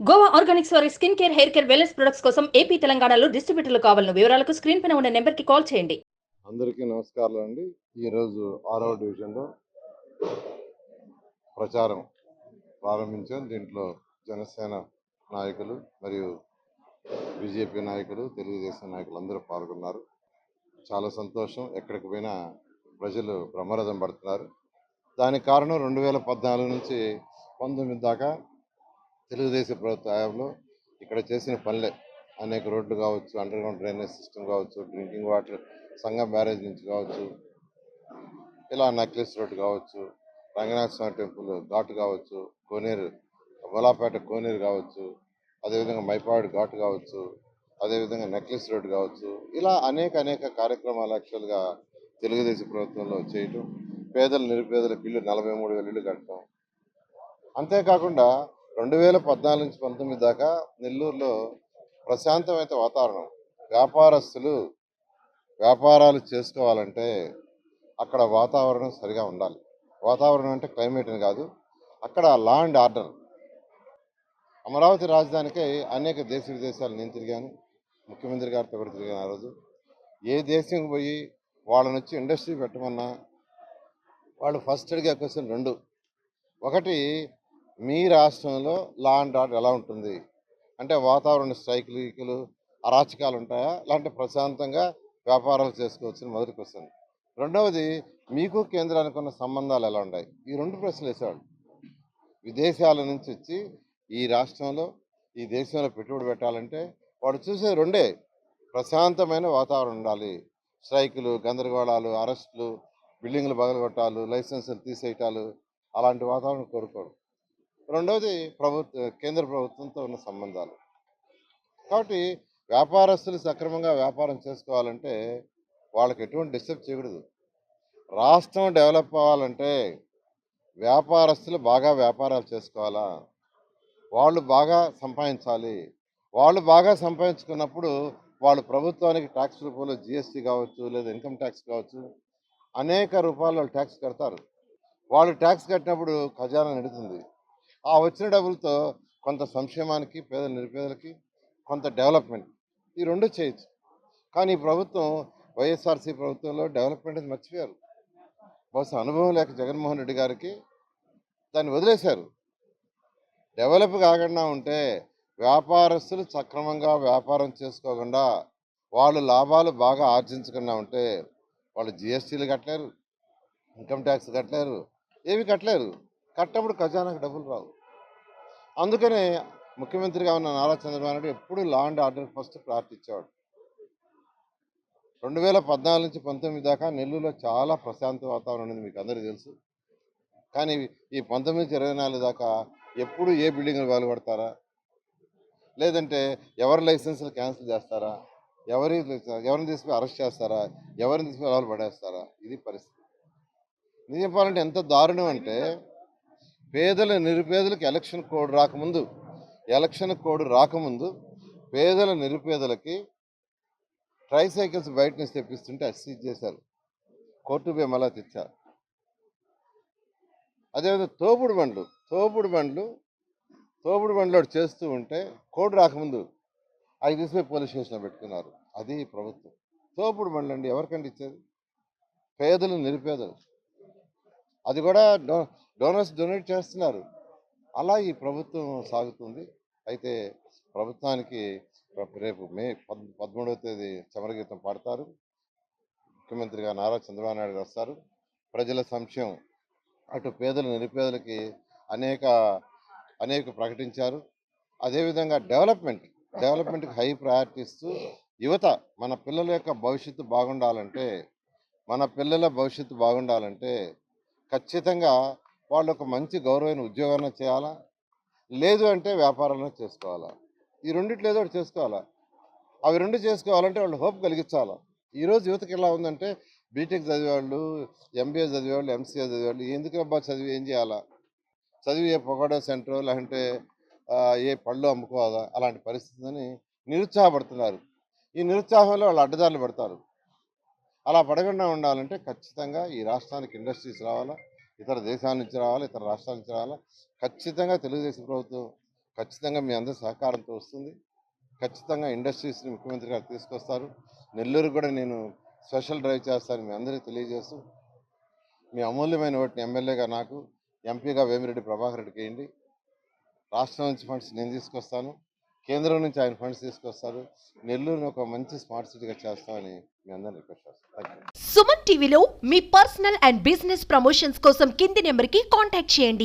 Goa Organics వారి skin care, hair care, wellness products కోసం AP, తెలంగాణలో డిస్ట్రిబ్యూటర్లు కావాలను వివరాలకు స్క్రీన్ పైన ఉన్న నెంబర్కి కాల్ చేయండి. అందరికీ నమస్కారాలు అండి. ఈరోజు 6వ డివిజన్లో ప్రచారం ప్రారంభించాం. దీంట్లో జనసేన నాయకులు మరియు బీజేపీ నాయకులు, తెలుగుదేశం నాయకులు అందరూ పాల్గొన్నారు. చాలా సంతోషం. ఎక్కడికి పోయినా ప్రజలు బ్రహ్మరథం పడుతున్నారు. దానికి కారణం 2014 నుంచి 19 దాకా తెలుగుదేశం ప్రభుత్వ హయాంలో ఇక్కడ చేసిన పనులే. అనేక రోడ్లు కావచ్చు, అండర్ గ్రౌండ్ డ్రైనేజ్ సిస్టమ్ కావచ్చు, డ్రింకింగ్ వాటర్ సంగం బ్యారేజ్ నుంచి కావచ్చు, ఇలా నక్లెస్ రోడ్ కావచ్చు, రంగనాథ స్వామి టెంపుల్ ఘాటు కావచ్చు, కోనేరు బొలాపేట కోనేరు కావచ్చు, అదేవిధంగా మైపాడు ఘాటు కావచ్చు, అదేవిధంగా నెక్లెస్ రోడ్ కావచ్చు, ఇలా అనేక కార్యక్రమాలు యాక్చువల్గా తెలుగుదేశం ప్రభుత్వంలో చేయటం, పేదలు నిరుపేదలకు ఇల్లు 43,000 ఇల్లు కట్టడం. అంతేకాకుండా 2014 నుంచి 19 దాకా నెల్లూరులో ప్రశాంతమైన వాతావరణం. వ్యాపారస్తులు వ్యాపారాలు చేసుకోవాలంటే అక్కడ వాతావరణం సరిగా ఉండాలి. వాతావరణం అంటే క్లైమేట్ అని కాదు, అక్కడ లా అండ్ ఆర్డర్. అమరావతి రాజధానికై అనేక దేశ విదేశాలు నేను తిరిగాను, ముఖ్యమంత్రి గారితో కూడా తిరిగాను. ఆ రోజు ఏ దేశంకి పోయి వాళ్ళని వచ్చి ఇండస్ట్రీ పెట్టమన్నా వాళ్ళు ఫస్ట్ అడిగే క్వశ్చన్ రెండు. ఒకటి, మీ రాష్ట్రంలో లా అండ్ ఆర్డర్ ఎలా ఉంటుంది అంటే వాతావరణ స్ట్రైకులు అరాచకాలు ఉంటాయా, లేదంటే ప్రశాంతంగా వ్యాపారాలు చేసుకోవచ్చని మొదటి క్వశ్చన్. రెండవది, మీకు కేంద్రానికి ఉన్న సంబంధాలు ఎలా ఉన్నాయి. ఈ రెండు ప్రశ్నలు వేసేవాళ్ళు. విదేశాల నుంచి వచ్చి ఈ రాష్ట్రంలో ఈ దేశంలో పెట్టుబడి పెట్టాలంటే వాడు చూసేది రెండే: ప్రశాంతమైన వాతావరణం ఉండాలి. స్ట్రైకులు, గందరగోళాలు, అరెస్టులు, బిల్డింగ్లు బగలగొట్టాలు, లైసెన్సులు తీసేయటాలు, అలాంటి వాతావరణం కోరుకోరు. రెండవది, కేంద్ర ప్రభుత్వంతో ఉన్న సంబంధాలు. కాబట్టి వ్యాపారస్తులు సక్రమంగా వ్యాపారం చేసుకోవాలంటే వాళ్ళకి ఎటువంటి డిస్టర్బ్ చేయకూడదు. రాష్ట్రం డెవలప్ అవ్వాలంటే వ్యాపారస్తులు బాగా వ్యాపారాలు చేసుకోవాలా, వాళ్ళు బాగా సంపాదించాలి. వాళ్ళు బాగా సంపాదించుకున్నప్పుడు వాళ్ళు ప్రభుత్వానికి ట్యాక్స్ రూపంలో జిఎస్టీ కావచ్చు, లేదా ఇన్కమ్ ట్యాక్స్ కావచ్చు, అనేక రూపాయలు వాళ్ళు ట్యాక్స్ కడతారు. వాళ్ళు ట్యాక్స్ కట్టినప్పుడు ఖజానా నిండుతుంది. ఆ వచ్చిన డబ్బులతో కొంత సంక్షేమానికి, పేద నిరుపేదలకి, కొంత డెవలప్మెంట్, ఈ రెండు చేయొచ్చు. కానీ ఈ ప్రభుత్వం, వైఎస్ఆర్సీ ప్రభుత్వంలో డెవలప్మెంట్ అనేది మర్చిపోయారు. బహుశా అనుభవం లేక జగన్మోహన్ రెడ్డి గారికి దాన్ని వదిలేశారు. డెవలప్ కాకుండా ఉంటే వ్యాపారస్తులు సక్రమంగా వ్యాపారం చేసుకోకుండా వాళ్ళు లాభాలు బాగా ఆర్జించకుండా ఉంటే వాళ్ళు జిఎస్టీలు కట్టలేరు, ఇన్కమ్ ట్యాక్స్ కట్టలేరు, ఏవి కట్టలేరు. కట్టినప్పుడు ఖజానాకు డబ్బులు రావు. అందుకనే ముఖ్యమంత్రిగా ఉన్న నారా చంద్రబాబు నాయుడు ఎప్పుడు లా అండ్ ఆర్డర్ ఫస్ట్ ప్రార్థించేవాడు. 2014 నుంచి 19 దాకా నెల్లూరులో చాలా ప్రశాంత వాతావరణం ఉంది, మీకు అందరికీ తెలుసు. కానీ ఈ 19 నుంచి 24 దాకా ఎప్పుడు ఏ బిల్డింగ్లు బాగుపడతారా, లేదంటే ఎవరి లైసెన్సులు క్యాన్సిల్ చేస్తారా, ఎవరిని తీసుకుని అరెస్ట్ చేస్తారా, ఎవరిని తీసుకుని లోపల పడేస్తారా, ఇది పరిస్థితి. నిజం చెప్పాలంటే ఎంత దారుణం అంటే, పేదల నిరుపేదలకు ఎలక్షన్ కోడ్ రాకముందు పేదల నిరుపేదలకి ట్రైసైకిల్స్ బయట నుంచి తెప్పిస్తుంటే సీజ్ చేశారు, కోర్టు పోయి మళ్ళా తెచ్చారు. అదేవిధంగా తోపుడు బండ్లు చేస్తూ ఉంటే కోడ్ రాకముందు అవి తీసుకుపోయి పోలీస్ స్టేషన్లో పెట్టుకున్నారు. అది ప్రభుత్వం. తోపుడు బండ్లు అండి ఎవరికండి ఇచ్చేది? పేదలు, నిరుపేదలు. అది కూడా డోనర్స్ డొనేట్ చేస్తున్నారు. అలా ఈ ప్రభుత్వం సాగుతుంది. అయితే ప్రభుత్వానికి రేపు మే 13వ తేదీ చమరగీతం పాడతారు. ముఖ్యమంత్రిగా నారా చంద్రబాబు నాయుడు వస్తారు. ప్రజల సంక్షేమం, అటు పేదలు నిరుపేదలకి అనేక ప్రకటించారు. అదేవిధంగా డెవలప్మెంట్కి హై ప్రయారిటీ ఇస్తూ యువత, మన పిల్లల యొక్క భవిష్యత్తు బాగుండాలంటే ఖచ్చితంగా వాళ్ళు ఒక మంచి గౌరవమైన ఉద్యోగాన్ని చేయాలా, లేదు అంటే వ్యాపారాలను చేసుకోవాలా. ఈ రెండిట్లో ఏదో ఒకటి చేసుకోవాలా. అవి రెండు చేసుకోవాలంటే వాళ్ళు హోప్ కలిగించాలా. ఈరోజు యువతకి ఎలా ఉందంటే, బీటెక్ చదివేవాళ్ళు, ఎంబీఏ చదివేవాళ్ళు, ఎంసీఏ చదివేవాళ్ళు ఎందుకు అబ్బా చదివి ఏం చేయాలా, చదివి ఏ పొగాడో సెంటరో లేదంటే ఏ పళ్ళు అమ్ముకోవాలా, అలాంటి పరిస్థితిని నిరుత్సాహపడుతున్నారు. ఈ నిరుత్సాహంలో వాళ్ళు అడ్డదారులు పడతారు. అలా పడకుండా ఉండాలంటే ఖచ్చితంగా ఈ రాష్ట్రానికి ఇండస్ట్రీస్ రావాలా, ఇతర దేశాల నుంచి రావాలా, ఇతర రాష్ట్రాల నుంచి రావాలా. ఖచ్చితంగా తెలుగుదేశం ప్రభుత్వం ఖచ్చితంగా మీ అందరి సహకారంతో వస్తుంది. ఖచ్చితంగా ఇండస్ట్రీస్ని ముఖ్యమంత్రి గారు తీసుకొస్తారు. నెల్లూరు కూడా నేను స్పెషల్ డ్రైవ్ చేస్తానని మీ అందరికీ తెలియజేస్తూ, మీ అమూల్యమైన ఓటుని ఎమ్మెల్యేగా నాకు, ఎంపీగా వేమిరెడ్డి ప్రభాకర్ రెడ్డికి వేయండి. రాష్ట్రం నుంచి ఫండ్స్ నేను తీసుకొస్తాను, కేంద్రం నుంచి ఆయన ఫండ్స్ తీసుకొస్తారు. నెల్లూరుని ఒక మంచి స్మార్ట్ సిటీగా చేస్తామని మీ అందరిని రిక్వెస్ట్ చేస్తాను. Thank you. సుమన్ టీవీలో మీ పర్సనల్ అండ్ బిజినెస్ ప్రమోషన్స్ కోసం కింది నెంబర్కి కాంటాక్ట్ చేయండి.